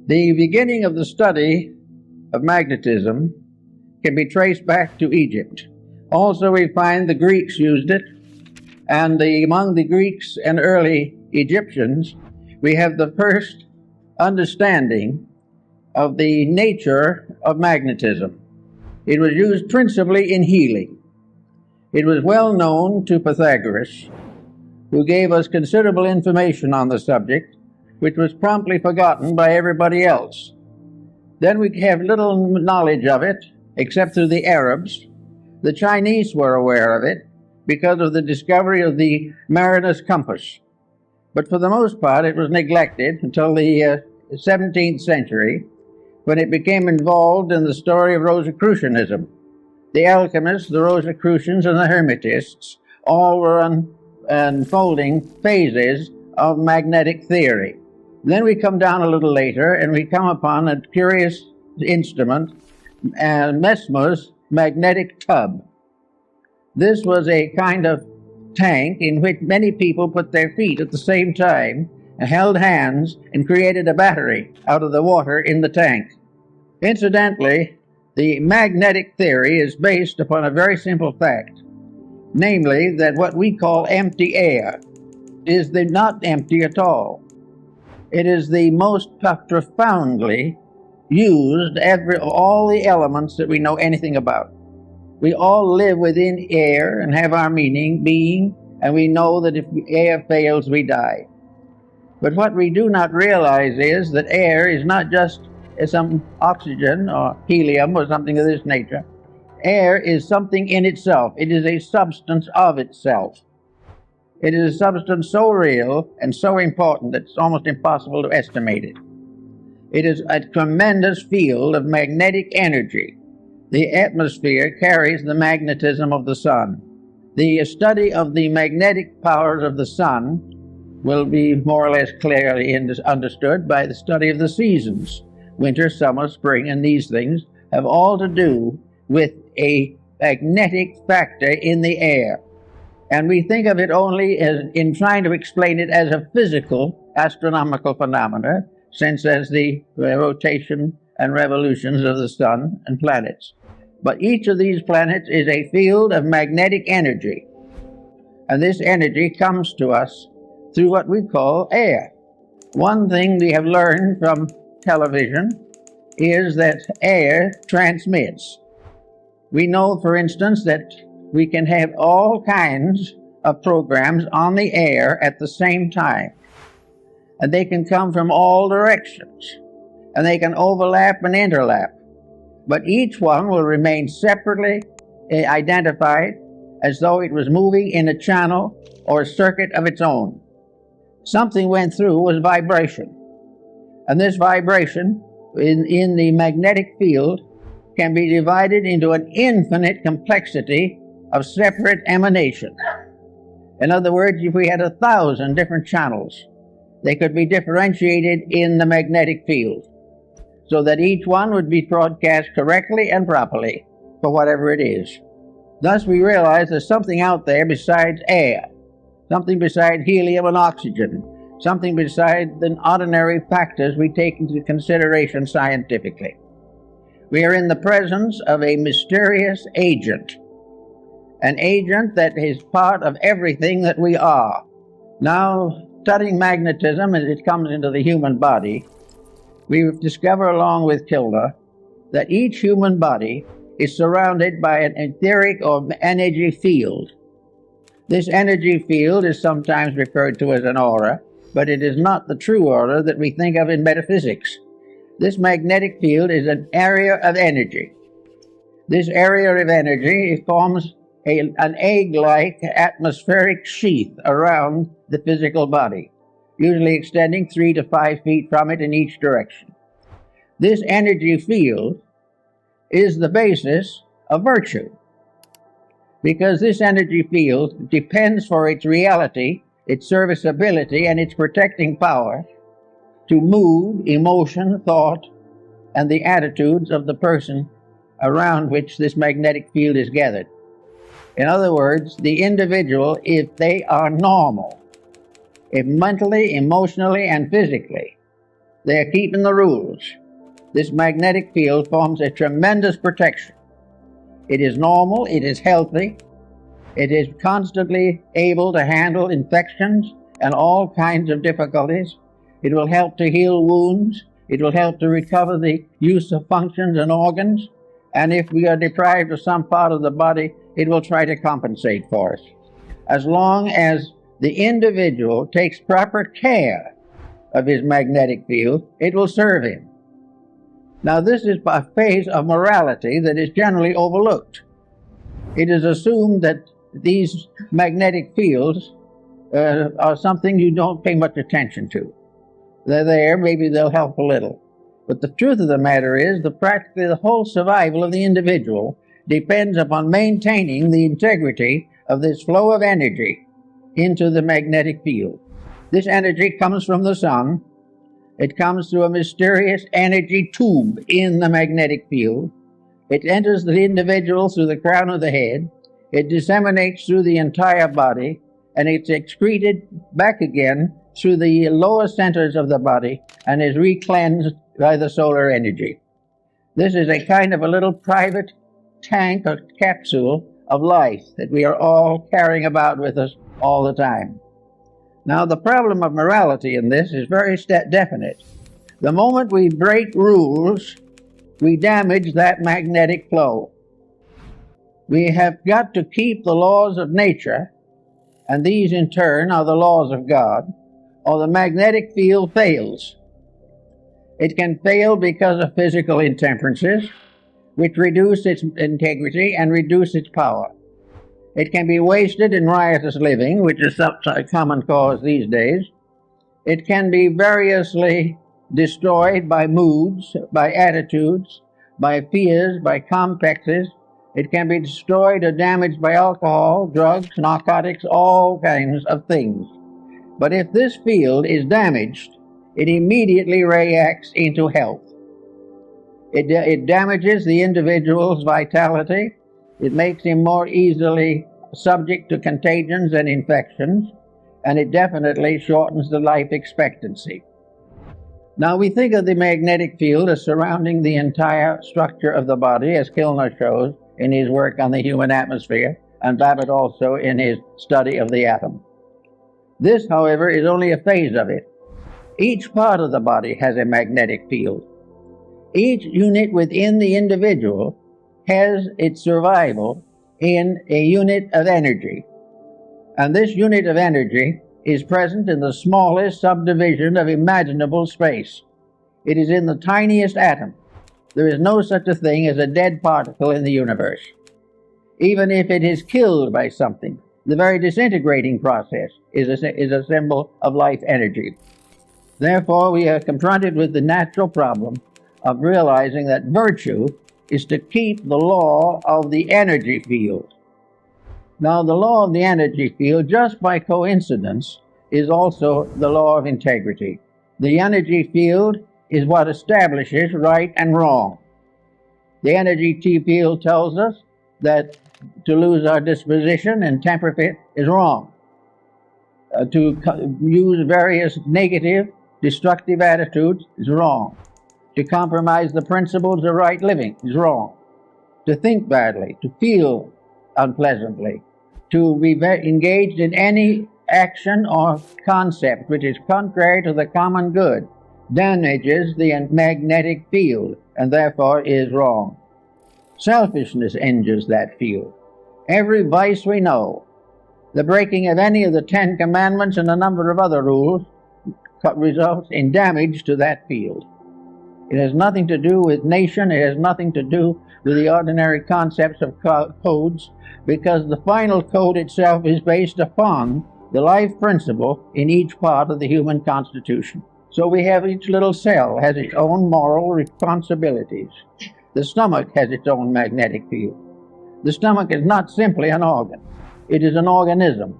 The beginning of the study of magnetism can be traced back to Egypt. Also, we find the Greeks used it, and among the Greeks and early Egyptians, we have the first understanding of the nature of magnetism. It was used principally in healing. It was well known to Pythagoras, who gave us considerable information on the subject, which was promptly forgotten by everybody else. Then we have little knowledge of it, except through the Arabs. The Chinese were aware of it because of the discovery of the mariner's compass. But for the most part, it was neglected until the 17th century, when it became involved in the story of Rosicrucianism. The alchemists, the Rosicrucians, and the Hermetists all were unfolding phases of magnetic theory. Then we come down a little later and we come upon a curious instrument, Mesmer's magnetic tub. This was a kind of tank in which many people put their feet at the same time and held hands and created a battery out of the water in the tank. Incidentally, the magnetic theory is based upon a very simple fact, namely that what we call empty air is not empty at all. It is the most profoundly used all the elements that we know anything about. We all live within air and have our being, and we know that if air fails, we die. But what we do not realize is that air is not just some oxygen or helium or something of this nature. Air is something in itself. It is a substance of itself. It is a substance so real and so important that it's almost impossible to estimate it. It is a tremendous field of magnetic energy. The atmosphere carries the magnetism of the sun. The study of the magnetic powers of the sun will be more or less clearly understood by the study of the seasons. Winter, summer, spring, and these things have all to do with a magnetic factor in the air. And we think of it only in trying to explain it as a physical astronomical phenomena, since as the rotation and revolutions of the sun and planets. But each of these planets is a field of magnetic energy. And this energy comes to us through what we call air. One thing we have learned from television is that air transmits. We know, for instance, that we can have all kinds of programs on the air at the same time. And they can come from all directions. And they can overlap and interlap. But each one will remain separately identified as though it was moving in a channel or a circuit of its own. Something went through was vibration. And this vibration in the magnetic field can be divided into an infinite complexity of separate emanations. In other words, if we had 1,000 different channels, they could be differentiated in the magnetic field so that each one would be broadcast correctly and properly for whatever it is. Thus we realize there's something out there besides air, something besides helium and oxygen, something besides the ordinary factors we take into consideration scientifically. We are in the presence of a mysterious agent, an agent that is part of everything that we are. Now, studying magnetism as it comes into the human body, we discover along with Kilder that each human body is surrounded by an etheric or energy field. This energy field is sometimes referred to as an aura, but it is not the true aura that we think of in metaphysics. This magnetic field is an area of energy. This area of energy forms an egg-like atmospheric sheath around the physical body, usually extending 3 to 5 feet from it in each direction. This energy field is the basis of virtue, because this energy field depends for its reality, its serviceability, and its protecting power to mood, emotion, thought, and the attitudes of the person around which this magnetic field is gathered. In other words, the individual, if they are normal, if mentally, emotionally, and physically, They are keeping the rules. This magnetic field forms a tremendous protection. It is normal, it is healthy, it is constantly able to handle infections and all kinds of difficulties. It will help to heal wounds. It will help to recover the use of functions and organs. And if we are deprived of some part of the body, it will try to compensate for us. As long as the individual takes proper care of his magnetic field, it will serve him. Now, this is a phase of morality that is generally overlooked. It is assumed that these magnetic fields are something you don't pay much attention to. They're there, maybe they'll help a little. But the truth of the matter is that practically the whole survival of the individual depends upon maintaining the integrity of this flow of energy into the magnetic field. This energy comes from the sun. It comes through a mysterious energy tube in the magnetic field. It enters the individual through the crown of the head. It disseminates through the entire body, and it's excreted back again through the lower centers of the body and is recleansed by the solar energy. This is a kind of a little private tank or capsule of life that we are all carrying about with us all the time. Now, the problem of morality in this is very definite. The moment we break rules, we damage that magnetic flow. We have got to keep the laws of nature, and these in turn are the laws of God, or the magnetic field fails. It can fail because of physical intemperances, which reduce its integrity and reduce its power. It can be wasted in riotous living, which is a common cause these days. It can be variously destroyed by moods, by attitudes, by fears, by complexes. It can be destroyed or damaged by alcohol, drugs, narcotics, all kinds of things. But if this field is damaged, it immediately reacts into health. It damages the individual's vitality. It makes him more easily subject to contagions and infections, and it definitely shortens the life expectancy. Now, we think of the magnetic field as surrounding the entire structure of the body, as Kilner shows in his work on the human atmosphere, and Babbitt also in his study of the atom. This, however, is only a phase of it. Each part of the body has a magnetic field. Each unit within the individual has its survival in a unit of energy. And this unit of energy is present in the smallest subdivision of imaginable space. It is in the tiniest atom. There is no such a thing as a dead particle in the universe. Even if it is killed by something, the very disintegrating process is a symbol of life energy. Therefore, we are confronted with the natural problem of realizing that virtue is to keep the law of the energy field. Now, the law of the energy field, just by coincidence, is also the law of integrity. The energy field is what establishes right and wrong. The energy field tells us that to lose our disposition and temper fit is wrong. To use various negative, destructive attitudes is wrong. To compromise the principles of right living is wrong. To think badly, to feel unpleasantly, to be engaged in any action or concept which is contrary to the common good damages the magnetic field and therefore is wrong. Selfishness injures that field. Every vice we know, the breaking of any of the 10 Commandments and a number of other rules results in damage to that field. It has nothing to do with nation. It has nothing to do with the ordinary concepts of codes, because the final code itself is based upon the life principle in each part of the human constitution. So we have each little cell has its own moral responsibilities. The stomach has its own magnetic field. The stomach is not simply an organ. It is an organism.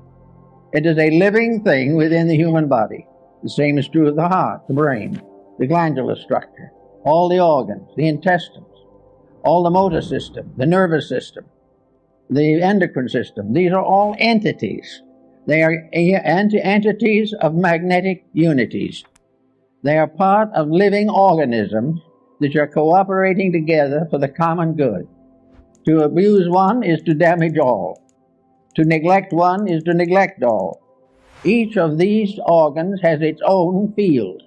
It is a living thing within the human body. The same is true of the heart, the brain, the glandular structure, all the organs, the intestines, all the motor system, the nervous system, the endocrine system. These are all entities. They are entities of magnetic unities. They are part of living organisms that are cooperating together for the common good. To abuse one is to damage all. To neglect one is to neglect all. Each of these organs has its own field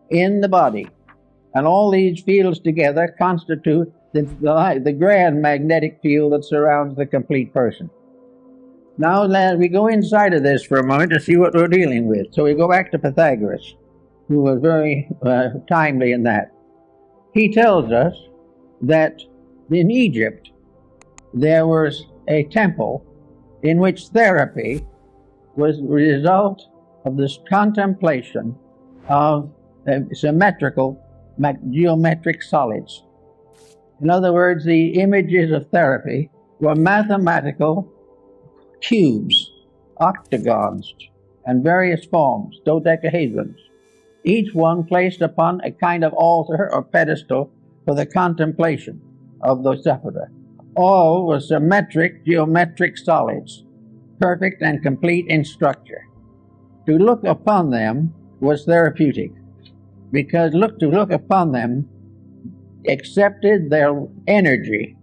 in the body, and all these fields together constitute the grand magnetic field that surrounds the complete person. Now we go inside of this for a moment to see what we're dealing with. So we go back to Pythagoras, who was very timely in that. He tells us that in Egypt there was a temple in which therapy was the result of this contemplation of symmetrical geometric solids. In other words, the images of therapy were mathematical cubes, octagons, and various forms, dodecahedrons, each one placed upon a kind of altar or pedestal for the contemplation of the sufferer. All were symmetric geometric solids, perfect and complete in structure. To look upon them was therapeutic, because to look upon them accepted their energy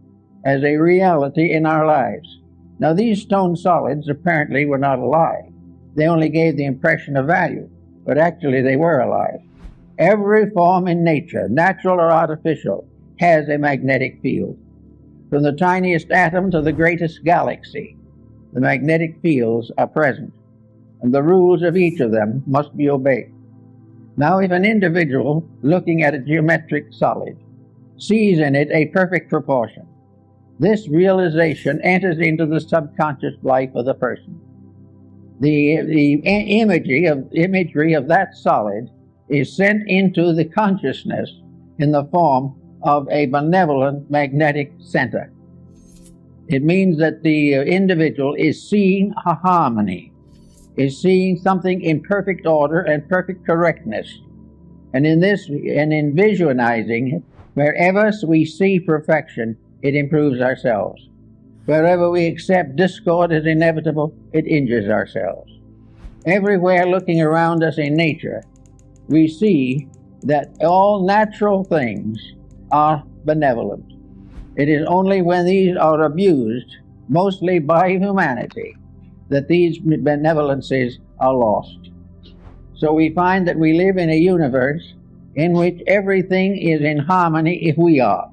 as a reality in our lives. Now, these stone solids apparently were not alive. They only gave the impression of value, but actually they were alive. Every form in nature, natural or artificial, has a magnetic field. From the tiniest atom to the greatest galaxy, the magnetic fields are present, and the rules of each of them must be obeyed. Now, if an individual looking at a geometric solid sees in it a perfect proportion, this realization enters into the subconscious life of the person. The imagery of that solid is sent into the consciousness in the form of a benevolent magnetic center. It means that the individual is seeing a harmony, is seeing something in perfect order and perfect correctness. And in visualizing it, wherever we see perfection, it improves ourselves. Wherever we accept discord as inevitable, it injures ourselves. Everywhere looking around us in nature, we see that all natural things are benevolent. It is only when these are abused, mostly by humanity, that these benevolences are lost. So we find that we live in a universe in which everything is in harmony if we are.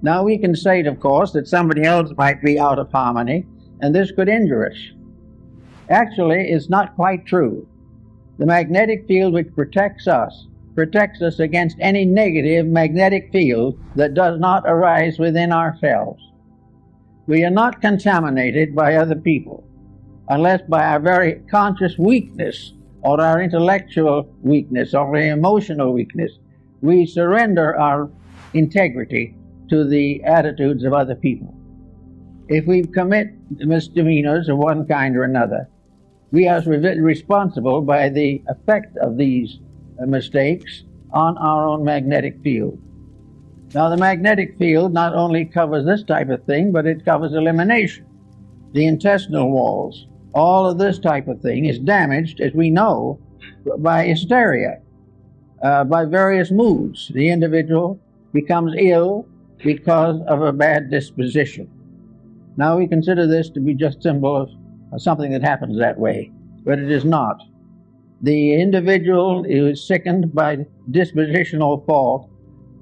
Now we can say, of course, that somebody else might be out of harmony, and this could injure us. Actually, it's not quite true. The magnetic field which protects us against any negative magnetic field that does not arise within ourselves. We are not contaminated by other people, unless by our very conscious weakness or our intellectual weakness or our emotional weakness, we surrender our integrity to the attitudes of other people. If we commit misdemeanors of one kind or another, we are responsible by the effect of these mistakes on our own magnetic field. Now, the magnetic field not only covers this type of thing, but it covers elimination, the intestinal walls. All of this type of thing is damaged, as we know, by hysteria, by various moods. The individual becomes ill because of a bad disposition. Now, we consider this to be just symbol of something that happens that way, but it is not. The individual who is sickened by dispositional fault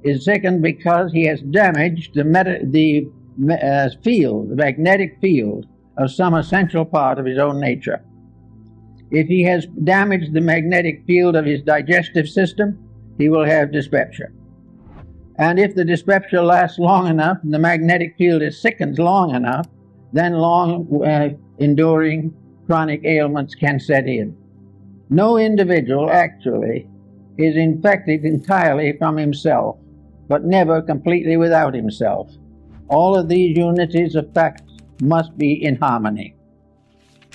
is sickened because he has damaged the magnetic field of some essential part of his own nature. If he has damaged the magnetic field of his digestive system, he will have dyspepsia. And if the dyspepsia lasts long enough and the magnetic field is sickened long enough, then enduring chronic ailments can set in. No individual actually is infected entirely from himself, but never completely without himself. All of these unities of fact must be in harmony.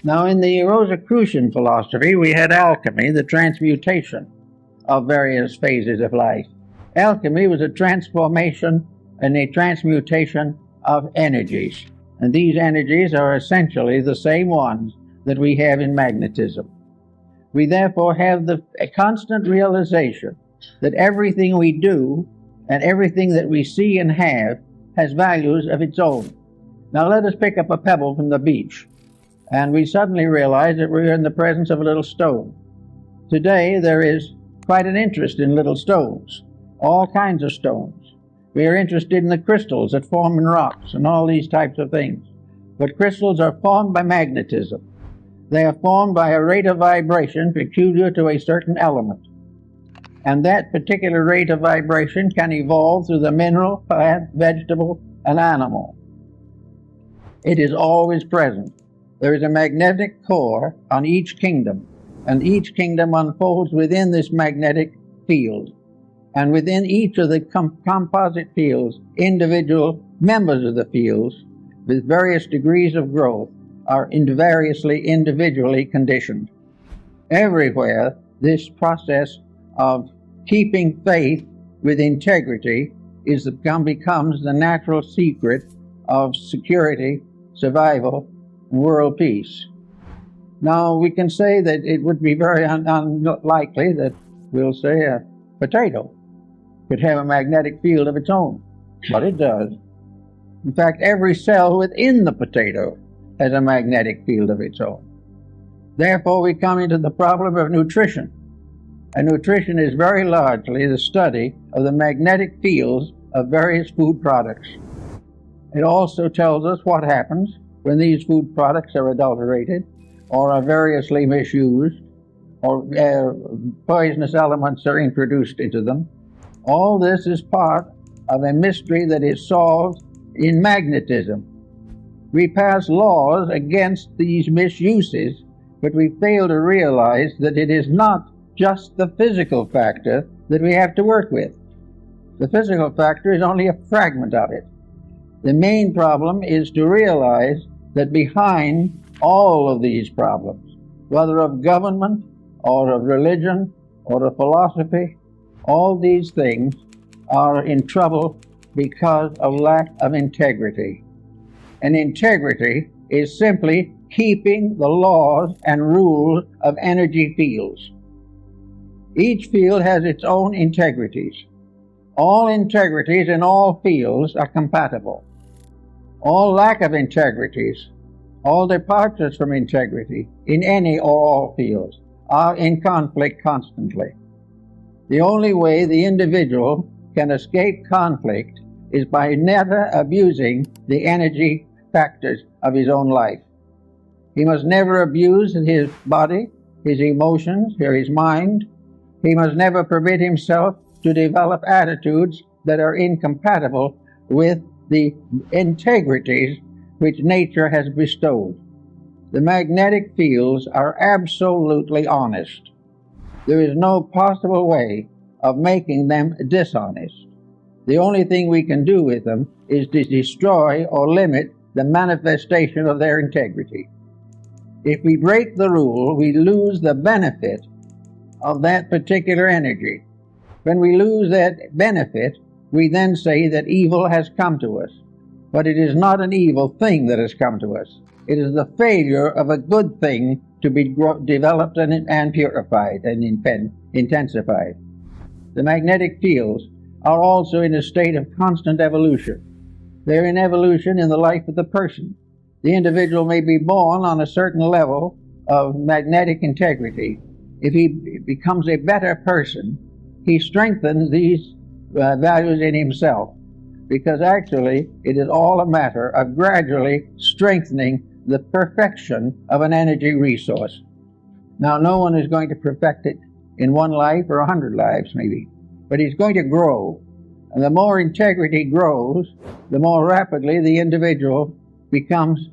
Now, in the Rosicrucian philosophy, we had alchemy, the transmutation of various phases of life. Alchemy was a transformation and a transmutation of energies, and these energies are essentially the same ones that we have in magnetism. We therefore have a constant realization that everything we do and everything that we see and have has values of its own. Now let us pick up a pebble from the beach, and we suddenly realize that we're in the presence of a little stone. Today there is quite an interest in little stones, all kinds of stones. We are interested in the crystals that form in rocks and all these types of things. But crystals are formed by magnetism. They are formed by a rate of vibration peculiar to a certain element. And that particular rate of vibration can evolve through the mineral, plant, vegetable, and animal. It is always present. There is a magnetic core on each kingdom, and each kingdom unfolds within this magnetic field. And within each of the composite fields, individual members of the fields with various degrees of growth are variously individually conditioned. Everywhere, this process of keeping faith with integrity becomes the natural secret of security, survival, and world peace. Now, we can say that it would be very unlikely that, we'll say, a potato could have a magnetic field of its own, but it does. In fact, every cell within the potato has a magnetic field of its own. Therefore, we come into the problem of nutrition. And nutrition is very largely the study of the magnetic fields of various food products. It also tells us what happens when these food products are adulterated or are variously misused or poisonous elements are introduced into them. All this is part of a mystery that is solved in magnetism. We pass laws against these misuses, but we fail to realize that it is not just the physical factor that we have to work with. The physical factor is only a fragment of it. The main problem is to realize that behind all of these problems, whether of government or of religion or of philosophy, all these things are in trouble because of lack of integrity. And integrity is simply keeping the laws and rules of energy fields. Each field has its own integrities. All integrities in all fields are compatible. All lack of integrities, all departures from integrity in any or all fields are in conflict constantly. The only way the individual can escape conflict is by never abusing the energy factors of his own life. He must never abuse his body, his emotions, or his mind. He must never permit himself to develop attitudes that are incompatible with the integrities which nature has bestowed. The magnetic fields are absolutely honest. There is no possible way of making them dishonest. The only thing we can do with them is to destroy or limit the manifestation of their integrity. If we break the rule, we lose the benefit of that particular energy. When we lose that benefit, we then say that evil has come to us. But it is not an evil thing that has come to us. It is the failure of a good thing to be developed and purified and intensified. The magnetic fields are also in a state of constant evolution. They're in evolution in the life of the person. The individual may be born on a certain level of magnetic integrity. If he becomes a better person, he strengthens these values in himself, because actually it is all a matter of gradually strengthening the perfection of an energy resource. Now, no one is going to perfect it in one life or 100 lives maybe, but he's going to grow. And the more integrity grows, the more rapidly the individual becomes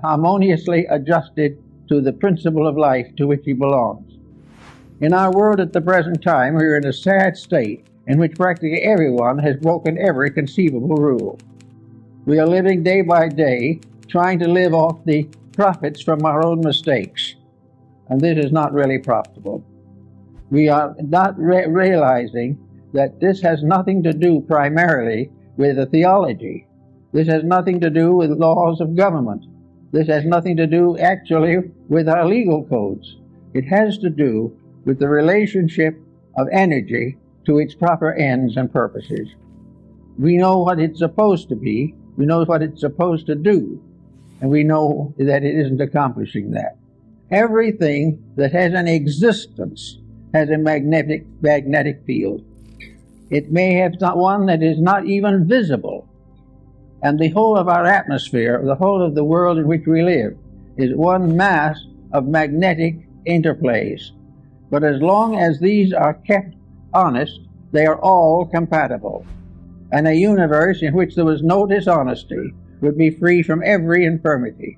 harmoniously adjusted to the principle of life to which he belongs. In our world at the present time, we are in a sad state in which practically everyone has broken every conceivable rule. We are living day by day trying to live off the profits from our own mistakes, and this is not really profitable. We are not realizing that this has nothing to do primarily with the theology. This has nothing to do with laws of government. This has nothing to do actually with our legal codes. It has to do with the relationship of energy to its proper ends and purposes. We know what it's supposed to be, we know what it's supposed to do, and we know that it isn't accomplishing that. Everything that has an existence has a magnetic field. It may have one that is not even visible. And the whole of our atmosphere, the whole of the world in which we live, is one mass of magnetic interplays. But as long as these are kept honest, they are all compatible. And a universe in which there was no dishonesty would be free from every infirmity.